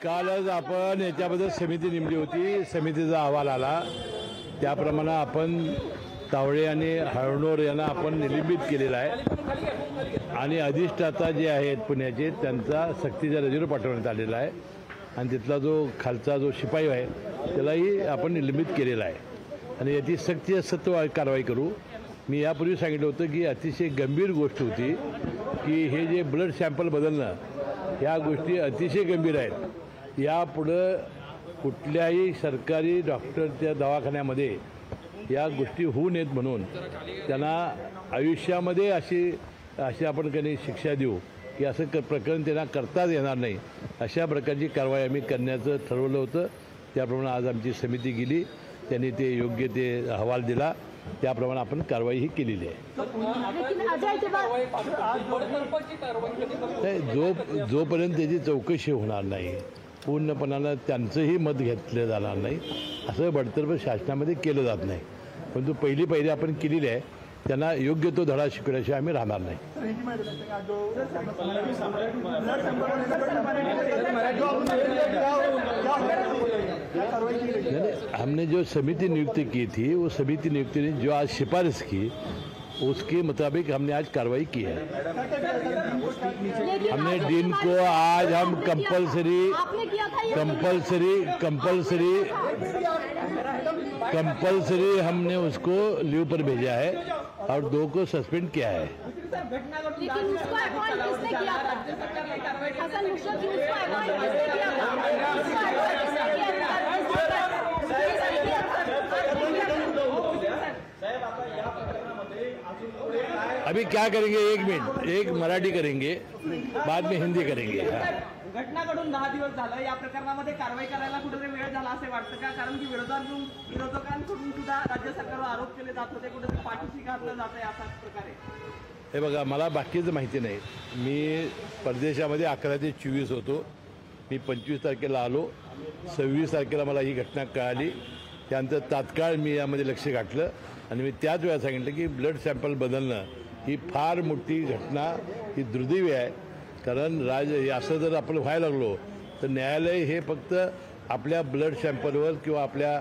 कालच आपण याच्याबद्दल समिती नेमली होती, समितीचा अहवाल आला त्याप्रमाणे आपण तावडे आणि हळणोर यांना आपण निलंबित केलेला आहे आणि अधिष्ठाता जे आहेत पुण्याचे त्यांचा सक्तीच्या रजेवर पाठवण्यात आलेला आहे आणि तिथला जो खालचा जो शिपाई आहे त्यालाही आपण निलंबित केलेला आहे आणि याची सक्ती सत्व कारवाई करू। मी यापूर्वी सांगितलं होतं की अतिशय गंभीर गोष्ट होती की हे जे ब्लड सॅम्पल बदलणं ह्या गोष्टी अतिशय गंभीर आहेत। यापुढं कुठल्याही सरकारी डॉक्टरच्या दवाखान्यामध्ये या गोष्टी होऊ नयेत म्हणून त्यांना आयुष्यामध्ये अशी आपण काही शिक्षा देऊ की असं प्रकरण त्यांना करताच येणार नाही अशा प्रकारची कारवाई आम्ही करण्याचं ठरवलं होतं। त्याप्रमाणे आज आमची समिती गेली, त्यांनी ते योग्य ते अहवाल दिला, त्याप्रमाणे आपण कारवाई ही केलेली आहे। जोपर्यंत त्याची चौकशी होणार नाही, पूर्णपणानं त्यांचंही मत घेतलं जाणार नाही, असं बडतर्फ शासनामध्ये केलं जात नाही। परंतु पहिली पायरी आपण केलेली आहे, त्यांना योग्य तो धडा शिकवल्याशिवाय आम्ही राहणार नाही। हमने जो समिति नियुक्त की थी वो समिति नियुक्ति ने जो आज सिफारिश की उसके मुताबिक हमने आज कार्रवाई की है। हमने डीन को आज हम कंपलसरी हमने उसको लीव पर भेजा है और 2 को सस्पेंड किया है। लेकिन उसको अपॉइंट किसने किया था? हसन मुश्ताक उसको अपॉइंट किसने किया था? अभी क्या करेंगे, 1 मिनट, एक मराठी करेंगे, बाद में हिंदी करेंगे। घटना घडून 10 दिवस झालं, या प्रकरणामध्ये कारवाई करायला कुठेतरी वेळ झाला असे वाटतं का? कारण की विरोधकांकडून सुद्धा राज्य सरकारवर आरोप केले जात होते, कुठेतरी पाठीशी घातलं जात आहे अशा प्रकारे। हे बघा, मला बाकीचं माहिती नाही। मी परदेशामध्ये 11 ते 24 होतो। मी 25 तारखेला आलो, 26 तारखेला मला ही घटना कळाली, त्यानंतर तात्काळ मी यामध्ये लक्ष घातलं आणि मी त्याच वेळा सांगितलं की ब्लड सॅम्पल बदलणं ही फार मोठी घटना, ही दुर्दैवी आहे। कारण असं जर आपण व्हायला लागलो तर न्यायालय हे फक्त आपल्या ब्लड सॅम्पलवर किंवा आपल्या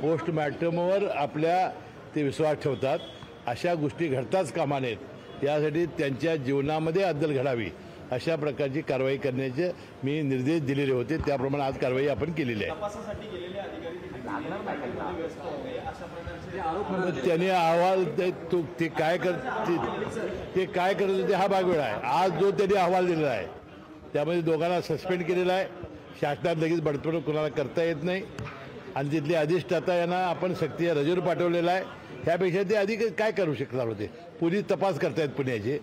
पोस्टमॉर्टमवर आपल्या ते विश्वास ठेवतात। अशा गोष्टी घडताच कामा नयेत, यासाठी त्यांच्या जीवनामध्ये अद्दल घडावी अशा प्रकारची कारवाई करण्याचे मी निर्देश दिलेले होते, त्याप्रमाणे आज कारवाई आपण केलेली आहे। त्याने अहवाल ते काय करत होते हा भाग वेगळा आहे। आज जो त्यांनी अहवाल दिलेला आहे त्यामध्ये दोघांना सस्पेंड केलेला आहे। शासनात लगेच बडतर्फ कोणाला करता येत नाही आणि तिथले अधिष्ठाता यांना आपण सक्तीच्या रजेवर पाठवलेला आहे। ह्यापेक्षा ते अधिक काय करू शकणार होते? पोलीस तपास करतायत पुण्याचे,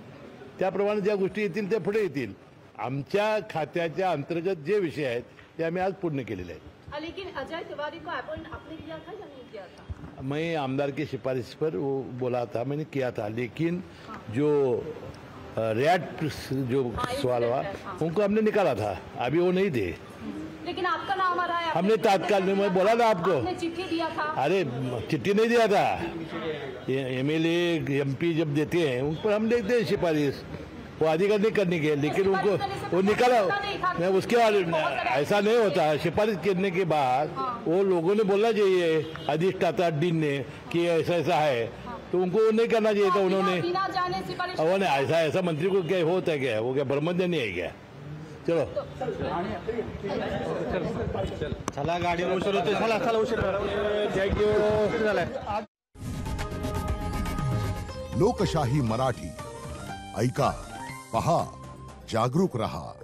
त्याप्रमाणे ज्या गोष्टी येतील त्या पुढे येतील। आमच्या खात्याच्या अंतर्गत जे विषय आहेत ते आम्ही आज पूर्ण केलेले आहेत। लेकिन अजय तिवारी को अपॉइंट आपने किया था या नहीं किया था? मैं आमदार की सिफारिश पर वो बोला था, मैंने किया था, लेकिन जो रेट जो सवाल हुआ उनको हमने निकाला था, अभी वो नहीं थे। लेकिन आपका नाम आ रहा है। हमने तात्काल में, मैं बोला था आपको, आपने चिट्ठी दिया था। अरे चिट्ठी नहीं दिया था, MLA MP जब देते हैं उन पर हम देते हैं सिफारिश, वो अधिकार नहीं करने के, लेकिन उनको वो निकाला नहीं, उसके बाद ऐसा नहीं होता। सिफारिश करने के बाद वो लोगों ने बोलना चाहिए, अधिष्ठाता डीन ने कि ऐसा ऐसा है, तो उनको नहीं करना चाहिए था। उन्होंने ऐसा मंत्री को क्या होता है, क्या वो क्या ब्रह्मज्ञानी है क्या? चलो चला, गाडी उशीर होते, चला उशीर। थँक्यू। लोकशाही मराठी ऐका, पहा, जागरूक रहा।